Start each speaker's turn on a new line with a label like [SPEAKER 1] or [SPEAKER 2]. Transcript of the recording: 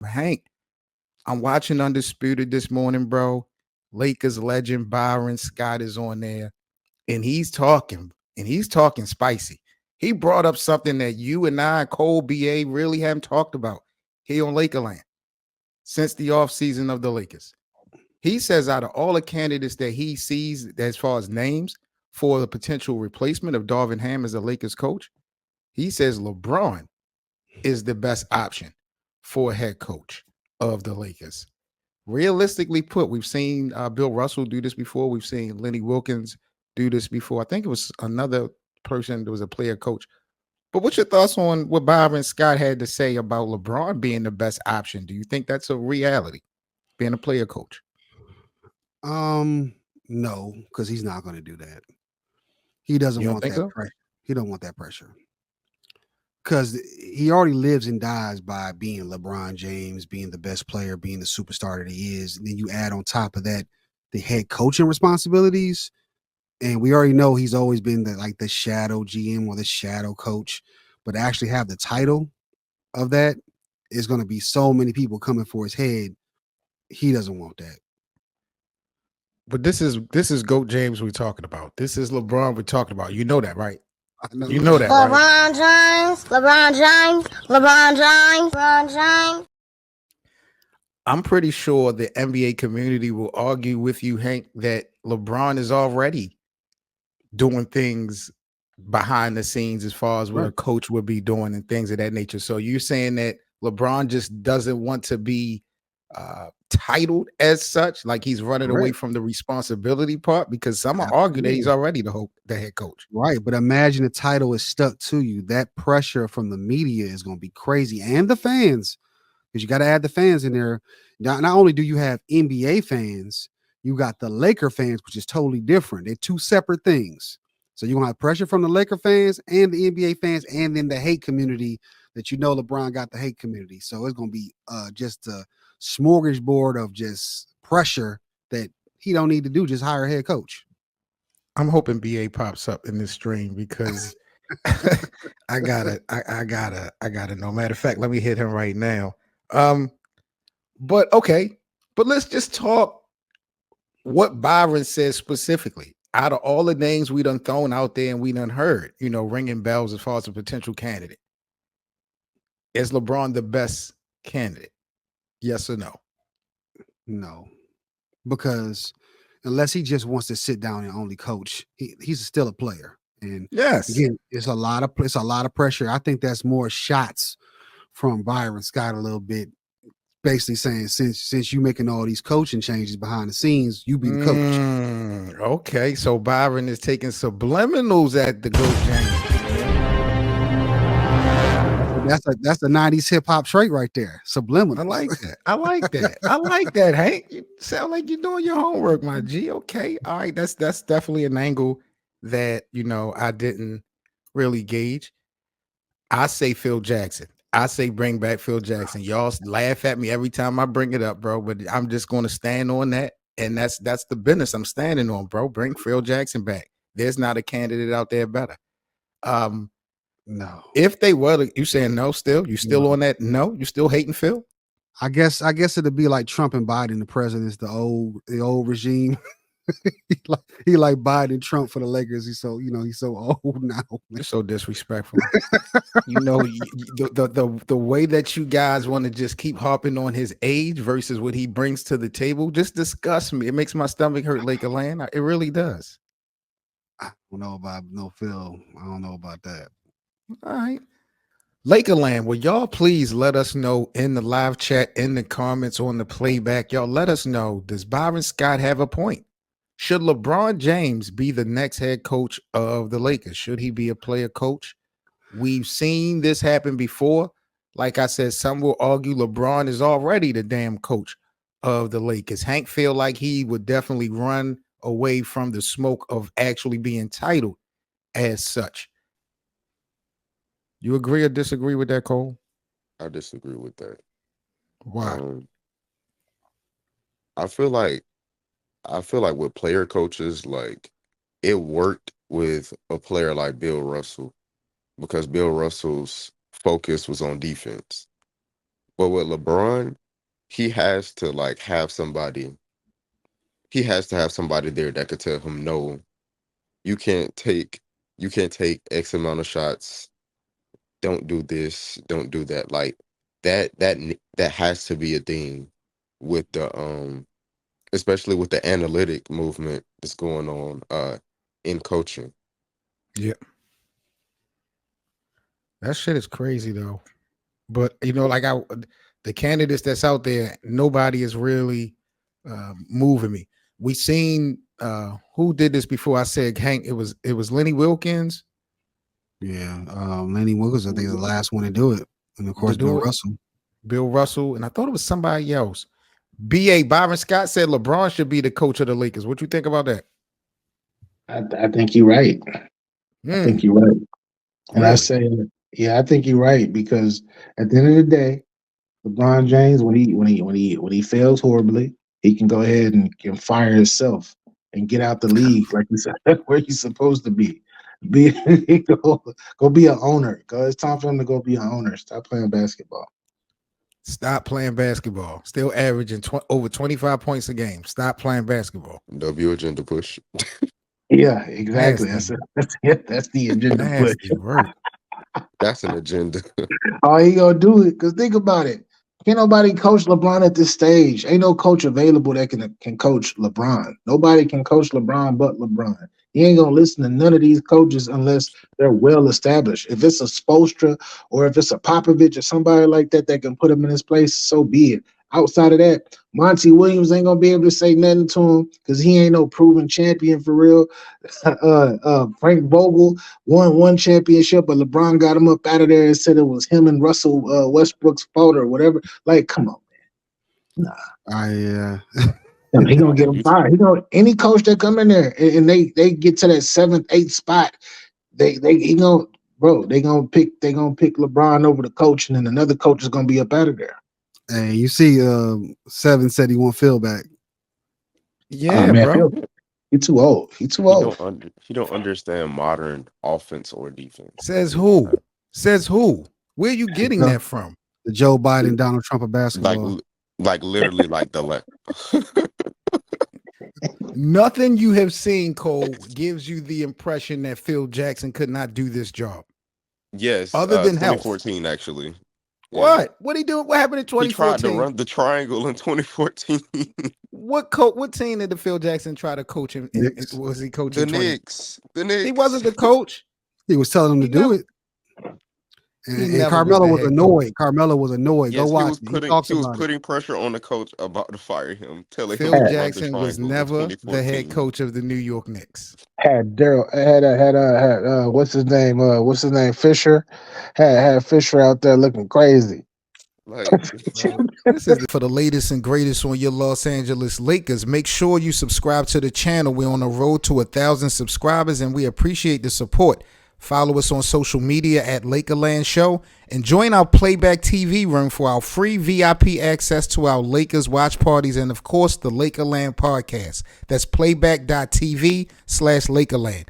[SPEAKER 1] Hank, I'm watching Undisputed this morning, bro. Lakers legend Byron Scott is on there, and he's talking spicy. He brought up something that you and I, Cole BA, really haven't talked about here on Lakerland since the offseason of the Lakers. He says out of all the candidates that he sees as far as names for the potential replacement of Darvin Ham as a Lakers coach, he says LeBron is the best option for a head coach of the Lakers. Realistically put, we've seen Bill Russell do this before. We've seen Lenny Wilkins do this before. I think it was another person that was a player coach. But what's your thoughts on what Byron Scott had to say about LeBron being the best option? Do you think that's a reality, being a player coach?
[SPEAKER 2] No, because he's not going to do that. He doesn't
[SPEAKER 1] You don't
[SPEAKER 2] want
[SPEAKER 1] think
[SPEAKER 2] that
[SPEAKER 1] so?
[SPEAKER 2] pressure. He don't want that pressure because he already lives and dies by being LeBron James, being the best player, being the superstar that he is. And then you add on top of that the head coaching responsibilities, and we already know he's always been the shadow GM or the shadow coach. But to actually have the title of that is going to be so many people coming for his head. He doesn't want that.
[SPEAKER 1] But this is GOAT James we're talking about. This is LeBron we're talking about. You know that, right?
[SPEAKER 2] I know.
[SPEAKER 1] You know that, right?
[SPEAKER 3] LeBron James, LeBron James, LeBron James, LeBron James.
[SPEAKER 1] I'm pretty sure the NBA community will argue with you, Hank, that LeBron is already doing things behind the scenes as far as what
[SPEAKER 2] Right.
[SPEAKER 1] a coach would be doing and things of that nature. So you're saying that LeBron just doesn't want to be titled as such, like he's running away
[SPEAKER 2] Correct.
[SPEAKER 1] from the responsibility part? Because some will argue that he's
[SPEAKER 2] Absolutely.
[SPEAKER 1] already the head coach.
[SPEAKER 2] Right. But imagine the title is stuck to you. That pressure from the media is going to be crazy. And the fans, because you got to add the fans in there. Not only do you have NBA fans, you got the Laker fans, which is totally different. They're two separate things. So you're going to have pressure from the Laker fans and the NBA fans, and then the hate community that LeBron got the hate community. So it's going to be just a smorgasbord of just pressure that he don't need to do. Just hire a head coach.
[SPEAKER 1] I'm hoping BA pops up in this stream because I gotta know. Matter of fact, let me hit him right now. But okay, but let's just talk what Byron says specifically. Out of all the names we done thrown out there and we done heard, ringing bells as far as a potential candidate, is LeBron the best candidate? Yes or no?
[SPEAKER 2] No, because unless he just wants to sit down and only coach, he's still a player. And
[SPEAKER 1] Yes.
[SPEAKER 2] again, it's a lot of pressure. I think that's more shots from Byron Scott a little bit, basically saying since you making all these coaching changes behind the scenes, you be the coach.
[SPEAKER 1] Okay, so Byron is taking subliminals at the GOAT James.
[SPEAKER 2] That's a 90s hip hop trait right there. Subliminal.
[SPEAKER 1] I like that. I like that, Hank. You sound like you're doing your homework, my G. Okay. All right. That's definitely an angle that I didn't really gauge. I say Phil Jackson. I say bring back Phil Jackson. Y'all laugh at me every time I bring it up, bro. But I'm just going to stand on that. And that's the business I'm standing on, bro. Bring Phil Jackson back. There's not a candidate out there better.
[SPEAKER 2] No.
[SPEAKER 1] If they were, you saying no still? You still on that? No? You still hating Phil?
[SPEAKER 2] I guess it'd be like Trump and Biden, the presidents, the old regime. he like Biden and Trump for the Lakers. He's so old now.
[SPEAKER 1] You're so disrespectful. The way that you guys want to just keep harping on his age versus what he brings to the table just disgusts me. It makes my stomach hurt, Lakerland. It really does.
[SPEAKER 2] I don't know about no Phil. I don't know about that.
[SPEAKER 1] All right. Lakerland, will y'all please let us know in the live chat, in the comments, on the playback? Y'all let us know, does Byron Scott have a point? Should LeBron James be the next head coach of the Lakers? Should he be a player coach? We've seen this happen before. Like I said, some will argue LeBron is already the damn coach of the Lakers. Hank feel like he would definitely run away from the smoke of actually being titled as such. You agree or disagree with that, Cole?
[SPEAKER 4] I disagree with that.
[SPEAKER 1] Why?
[SPEAKER 4] I feel like with player coaches, like it worked with a player like Bill Russell because Bill Russell's focus was on defense. But with LeBron, he has to like have somebody. He has to have somebody there that could tell him, no, you can't take X amount of shots. Don't do this. Don't do that. Like that has to be a thing with the especially with the analytic movement that's going on in coaching.
[SPEAKER 1] Yeah. That shit is crazy though. But like the candidates that's out there, nobody is really moving me. We seen who did this before. I said Hank. It was Lenny Wilkins
[SPEAKER 2] Yeah, Lenny Wilkins, I think, is the last one to do it, and of
[SPEAKER 1] to
[SPEAKER 2] course Bill
[SPEAKER 1] do it.
[SPEAKER 2] Russell.
[SPEAKER 1] Bill Russell, and I thought it was somebody else. B.A. Byron Scott said LeBron should be the coach of the Lakers. What you think about that?
[SPEAKER 5] I think you're right. I think you're right. And I
[SPEAKER 1] Really?
[SPEAKER 5] say, yeah, I think you're right because at the end of the day, LeBron James, when he fails horribly, he can go ahead and can fire himself and get out the league, like you said, where he's supposed to be. Go be an owner. It's time for him to go be an owner. Stop playing basketball.
[SPEAKER 1] Stop playing basketball. Still averaging over 25 points a game. Stop playing basketball.
[SPEAKER 4] W agenda push.
[SPEAKER 5] Yeah, exactly.
[SPEAKER 1] Nasty.
[SPEAKER 5] That's it. That's the agenda push.
[SPEAKER 1] Nasty work.
[SPEAKER 4] That's an agenda.
[SPEAKER 5] Oh, he gonna do it. Cause think about it. Can't nobody coach LeBron at this stage. Ain't no coach available that can coach LeBron. Nobody can coach LeBron but LeBron. He ain't gonna listen to none of these coaches unless they're well established. If it's a Spoelstra or if it's a Popovich or somebody like that that can put him in his place, so be it. Outside of that, Monty Williams ain't gonna be able to say nothing to him because he ain't no proven champion for real. Frank Vogel won one championship, but LeBron got him up out of there and said it was him and Russell Westbrook's fault or whatever. Like, come on, man. Nah. He gonna get him fired. Any coach that come in there and they get to that 7th, 8th spot, they gonna pick LeBron over the coach, and then another coach is gonna be up out of there.
[SPEAKER 2] Hey, you see, Seven said he want Phil back.
[SPEAKER 1] Yeah,
[SPEAKER 5] man,
[SPEAKER 1] bro.
[SPEAKER 5] He's too old. He's too old.
[SPEAKER 4] He don't understand modern offense or defense.
[SPEAKER 1] Says who? Says who? Where are you getting that from?
[SPEAKER 2] The Joe Biden, Donald Trump of basketball.
[SPEAKER 4] Like literally like the left.
[SPEAKER 1] Nothing you have seen, Cole, gives you the impression that Phil Jackson could not do this job.
[SPEAKER 4] Yes.
[SPEAKER 1] Other than
[SPEAKER 4] 2014, actually.
[SPEAKER 1] What?
[SPEAKER 4] Yeah.
[SPEAKER 1] What he do? What happened in 2014?
[SPEAKER 4] He tried to run the triangle in 2014.
[SPEAKER 1] What team did the Phil Jackson try to coach him? Was he coaching
[SPEAKER 4] the Knicks? The Knicks.
[SPEAKER 1] He wasn't the coach.
[SPEAKER 2] He was telling him to do it. And Carmelo was annoyed. Carmelo was annoyed.
[SPEAKER 4] Yes,
[SPEAKER 2] Go watch.
[SPEAKER 4] He was putting pressure on the coach about to fire him. Telling
[SPEAKER 1] Phil
[SPEAKER 4] him
[SPEAKER 1] Jackson was never the head coach of the New York Knicks.
[SPEAKER 5] Had what's his name? What's his name? Fisher. Had Fisher out there looking crazy.
[SPEAKER 4] Like,
[SPEAKER 1] this is for the latest and greatest on your Los Angeles Lakers. Make sure you subscribe to the channel. We're on the road to 1,000 subscribers, and we appreciate the support. Follow us on social media at Lakerland Show and join our Playback TV room for our free VIP access to our Lakers watch parties and, of course, the Lakerland podcast. That's playback.tv/Lakerland.